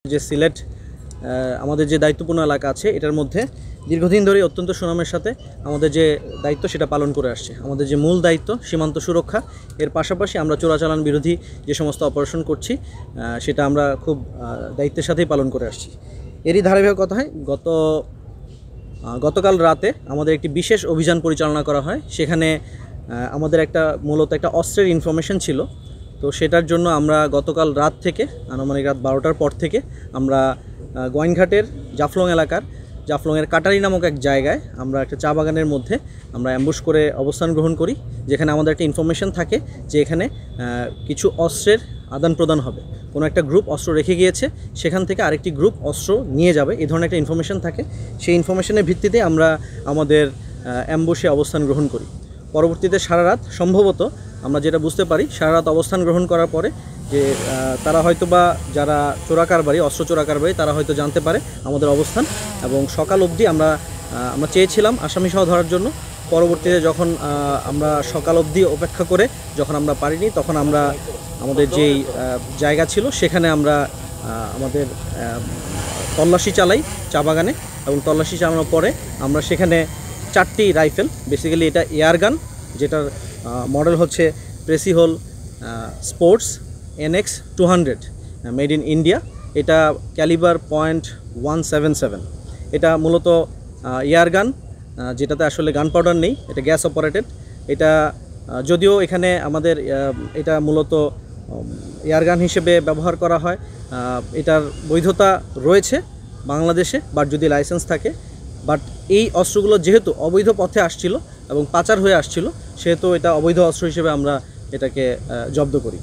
যে সিলেট আমাদের যে দায়িত্বপূর্ণ এলাকা আছে এটার মধ্যে দীর্ঘদিন ধরে অত্যন্ত সুনামের সাথে আমাদের যে দায়িত্ব সেটা পালন করে আসছে। আমাদের যে মূল দায়িত্ব সীমান্ত সুরক্ষা, এর পাশাপাশি আমরা চোরাচালান বিরোধী যে সমস্ত অপারেশন করছি সেটা আমরা খুব দায়িত্বের সাথেই পালন করে আসছি। এরই ধারাবাহিকতায় গতকাল রাতে আমাদের একটি বিশেষ অভিযান পরিচালনা করা হয়। সেখানে আমাদের মূলত একটা অস্ত্রের ইনফরমেশন ছিল। তো সেটার জন্য আমরা গতকাল রাত থেকে আনুমানিক রাত 12টার পর থেকে আমরা গোয়াইনঘাটের জাফলংয়ের কাটারি নামক এক জায়গায় আমরা একটা চা বাগানের মধ্যে আমরা অ্যাম্বুশ করে অবস্থান গ্রহণ করি, যেখানে আমাদের একটা ইনফরমেশন থাকে যে এখানে কিছু অস্ত্রের আদান প্রদান হবে। কোনো একটা গ্রুপ অস্ত্র রেখে গিয়েছে, সেখান থেকে আরেকটি গ্রুপ অস্ত্র নিয়ে যাবে, এই ধরনের একটা ইনফরমেশন থাকে। সেই ইনফরমেশনের ভিত্তিতে আমরা আমাদের অ্যাম্বুশে অবস্থান গ্রহণ করি। পরবর্তীতে সারা রাত সম্ভবত আমরা যেটা বুঝতে পারি, সারা রাত অবস্থান গ্রহণ করার পরে যে তারা হয়তো বা যারা অস্ত্র চোরাকারবারি তারা হয়তো জানতে পারে আমাদের অবস্থান, এবং সকাল অবধি আমরা চেয়েছিলাম আসামি সহ ধরার জন্য। পরবর্তীতে যখন আমরা সকাল অবধি অপেক্ষা করে যখন আমরা পারিনি, তখন আমরা আমাদের যেই জায়গা ছিল সেখানে আমরা আমাদের তল্লাশি চালাই চা বাগানে, এবং তল্লাশি চালানোর পরে আমরা সেখানে 4টি রাইফেল, বেসিক্যালি এটা এয়ারগান, যেটার মডেল হচ্ছে Precihole sports NX 200 made in India. এটা ক্যালিবার .177। এটা মূলত এয়ারগান, যেটাতে আসলে গান পাউডার নেই, এটা গ্যাস অপারেটেড। এটা যদিও এখানে আমাদের এটা মূলত এয়ারগান হিসেবে ব্যবহার করা হয়, এটার বৈধতা রয়েছে বাংলাদেশে, বাট যদি লাইসেন্স থাকে। বাট এই অস্ত্রগুলো যেহেতু অবৈধ পথে আসছিল এবং পাচার হয়ে আসছিল, সেহেতু এটা অবৈধ অস্ত্র হিসেবে আমরা এটাকে জব্দ করি।